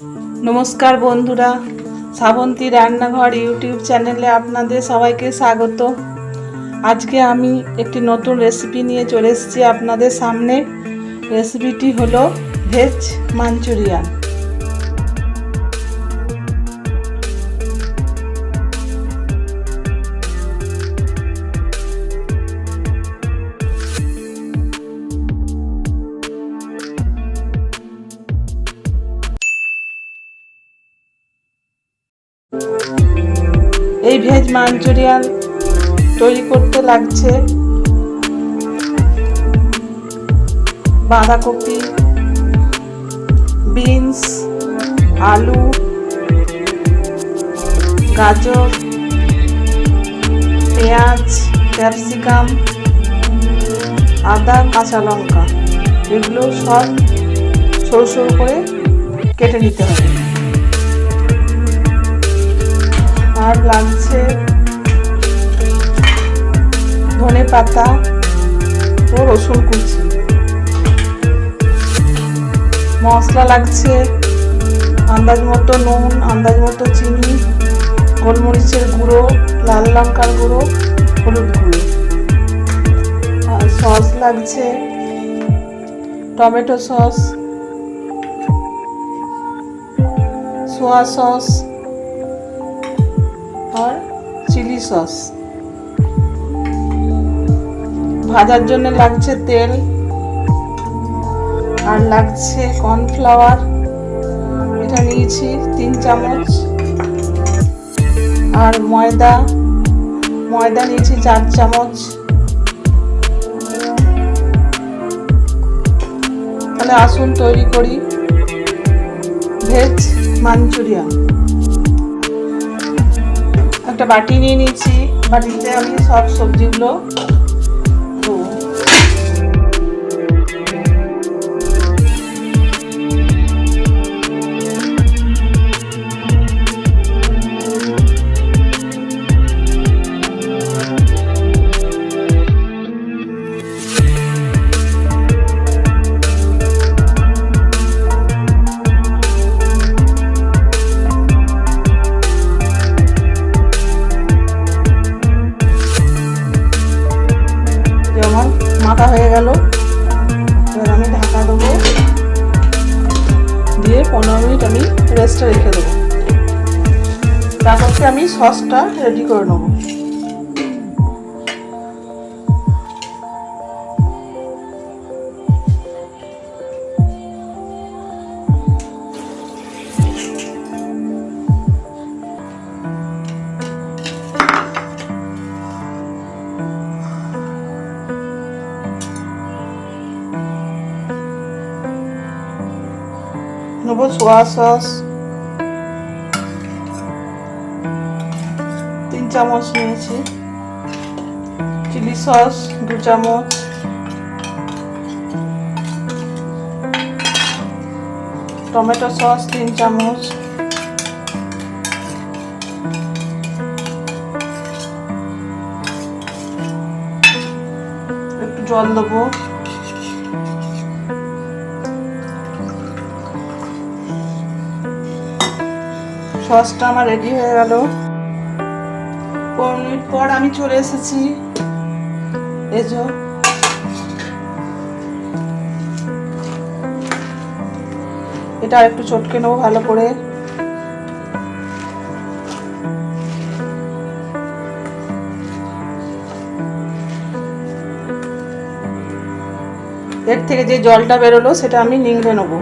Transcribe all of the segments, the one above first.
নমস্কার বন্ধুরা, শ্রাবন্তী রান্নাঘর ইউটিউব চ্যানেলে আপনাদের সবাইকে স্বাগত। আজকে আমি একটি নতুন রেসিপি নিয়ে চলে এসেছি আপনাদের সামনে। রেসিপিটি হলো ভেজ মাঞ্চুরিয়ান। এই ভেজ মাঞ্চুরিয়ান তৈরি করতে লাগছে বাঁধাকপি, বিনস, আলু, গাজর, পেঁয়াজ, ক্যাপসিকাম, আদা, কাঁচা লঙ্কা। এগুলো সব সরু সরু করে কেটে নিতে হবে। আর লাগছে ধনে পাতা ও রসুন কুচি। মশলা লাগছে আন্দাজ মতো নুন, আন্দাজ মতো চিনি, গোলমরিচের গুঁড়ো, লাল লঙ্কার গুঁড়ো, হলুদ গুঁড়ো। আর সস লাগছে টমেটো সস, সোয়া সস আর চিলি সস। ভাজার জন্য লাগছে তেল, আর লাগছে কর্নফ্লাওয়ার। এটা নিয়েছি 3 চামচ। আর ময়দা নিয়েছি 4 চামচ। তাহলে আসুন তৈরি করি ভেজ মাঞ্চুরিয়ান। একটা বাটি নিয়ে নিয়েছি, বাটিতে আমি সব সবজিগুলো দেবো। মাখা হয়ে গেল। এবার আমি ঢাকা দেবো, দিয়ে 15 মিনিট আমি রেস্টে রেখে দেবো। তারপরে আমি সসটা রেডি করে নেবো। নেবো সোয়া সস 3 চামচ নিয়েছি, চিলি সস 2 চামচ, টমেটো সস 3 চামচ, একটু জল দেবো। সসটা আমার রেডি হয়ে গেল। 15 মিনিট পর আমি চলে এসেছি। এই যে এটা একটু চটকে নেবো ভালো করে। এর থেকে যে জলটা বেরোলো সেটা আমি নিংড়ে নেবো।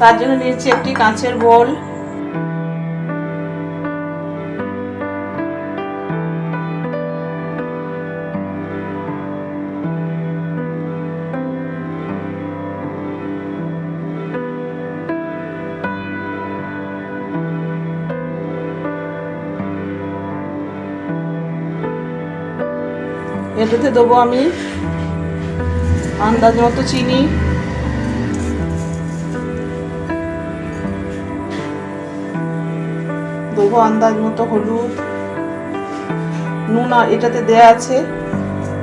তার জন্য নিয়েছি একটি কাঁচের বোল। এটাতে দেবো আমি আন্দাজ মতো চিনি, দেবো আন্দাজ মতো হলুদ, নুন এটাতে দেয়া আছে,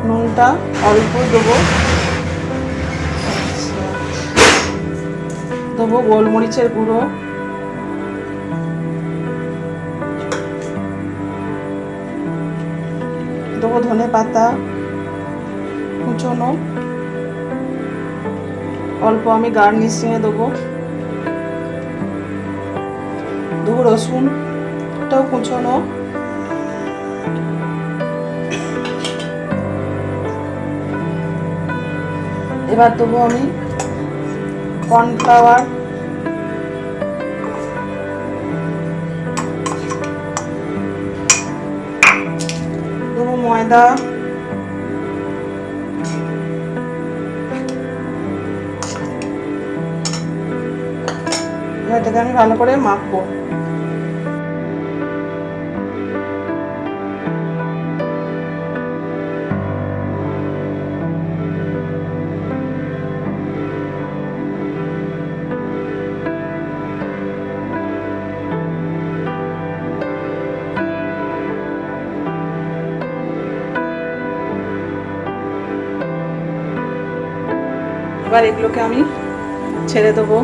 নুনটা অল্প দেবো। দেবো গোলমরিচের গুঁড়ো, দেবো ধনে পাতা কুচোনো, অল্প আমি গার্নিশিংয়ে দেবো, দেবো রসুনটাও কুচোনো, এবার দেবো আমি কর্নফ্লাওয়ার, দেবো ময়দা, এটাকে আমি ভালো করে মাখবো। এবার এগুলোকে আমি ছেড়ে দেবো।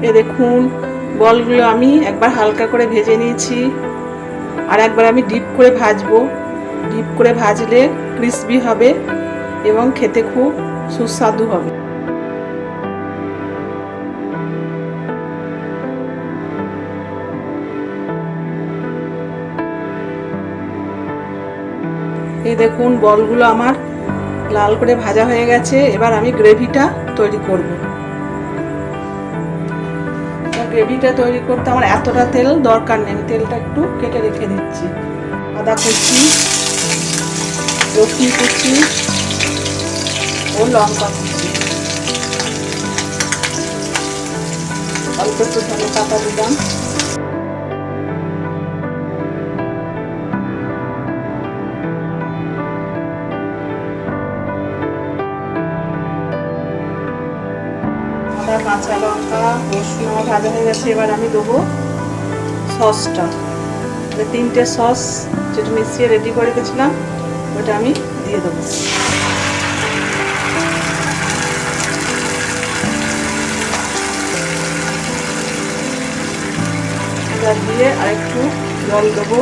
এ দেখুন বলগুলো আমি একবার হালকা করে ভেজে নিয়েছি, আর একবার আমি ডিপ করে ভাজবো। ডিপ করে ভাজলে ক্রিসপি হবে এবং খেতে খুব সুস্বাদু হবে। এই দেখুন বলগুলো আমার লাল করে ভাজা হয়ে গেছে। এবার আমি গ্রেভিটা তৈরি করব। গ্রেভিটা তৈরি করতে আমার এতটা তেল দরকার নেই, আমি তেলটা একটু কেটে রেখে দিচ্ছি। আদা কুচি, রসুন কুচি ও লঙ্কা কুচি, অল্প একটু ধনে পাতা দিলাম, কাঁচা লঙ্কা, রসুন আমার ভাজা হয়ে গেছে। এবার আমি দেবো সসটা, 3টে সস যেটা মিশিয়ে রেডি করে রেখেছিলাম ওটা আমি দিয়ে দেবো। এটা দিয়ে আরেকটু জল দেবো।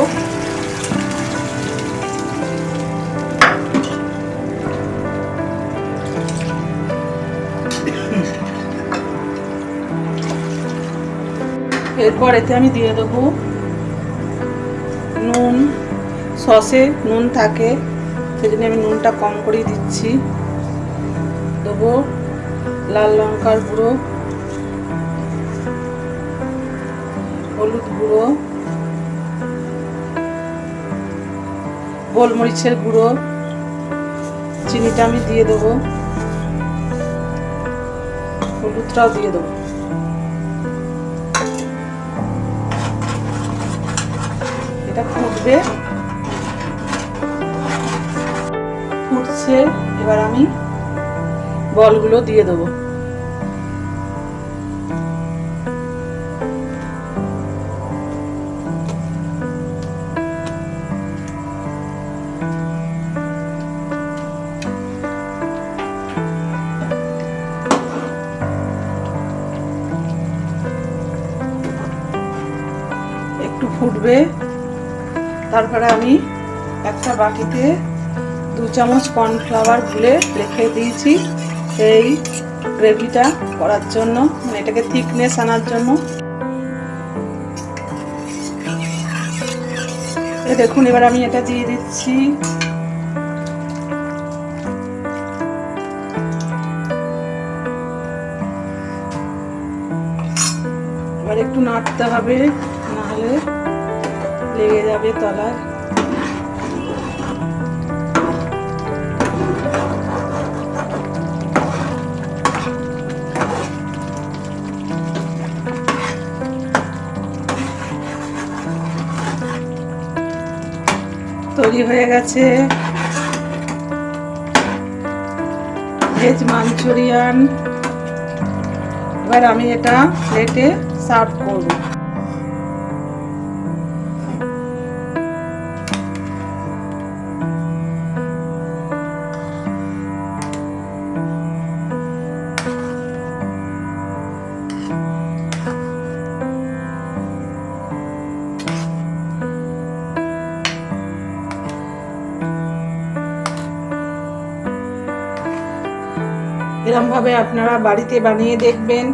এরপর এতে আমি দিয়ে দেবো নুন। সসে নুন থাকে, সেজন্য আমি নুনটা কম করেই দিচ্ছি। দেবো লাল লঙ্কার গুঁড়ো, হলুদ গুঁড়ো, গোলমরিচের গুঁড়ো, চিনিটা আমি দিয়ে দেবো, হলুদটাও দিয়ে দেবো। ফুটবে, ফুটছে। এবার আমি বলগুলো দিয়ে দেবো। একটু ফুটবে, তারপরে আমি একটা বাটিতে 2 চামচ কর্নফ্লাওয়ার গুলে রেখে দিয়েছি এই গ্রেভিটা করার জন্য, মানে এটাকে থিকনেস আনার জন্য। দেখুন এবার আমি এটা দিয়ে দিচ্ছি। এবার একটু নাড়তে হবে, নাহলে লেগে যাবে তলায়। তৈরি হয়ে গেছে ভেজ মাঞ্চুরিয়ান। এবার আমি এটা প্লেটে সার্ভ করব। এরমভাবে আপনারা বাড়িতে বানিয়ে দেখবেন।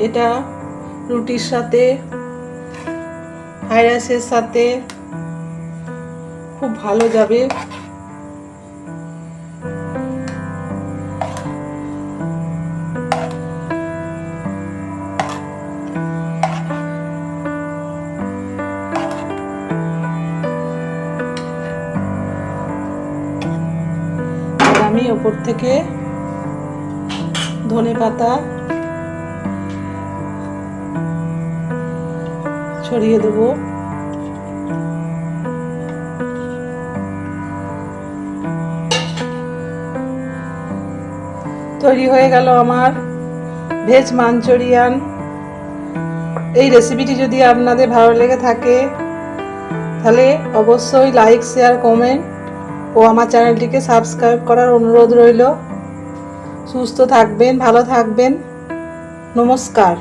এটা রুটির সাথে, ফ্রাইড রাইসের সাথে খুব ভালো যাবে। আমি ওপর থেকে ধনেপাতা ছড়িয়ে দেবো। তৈরি হয়ে গেল আমার ভেজ মাঞ্চুরিয়ান। এই রেসিপিটি যদি আপনাদের ভালো লেগে থাকে তাহলে অবশ্যই লাইক, শেয়ার, কমেন্ট ও আমার চ্যানেলটিকে সাবস্ক্রাইব করার অনুরোধ রইল। সুস্থ থাকবেন, ভালো থাকবেন। নমস্কার।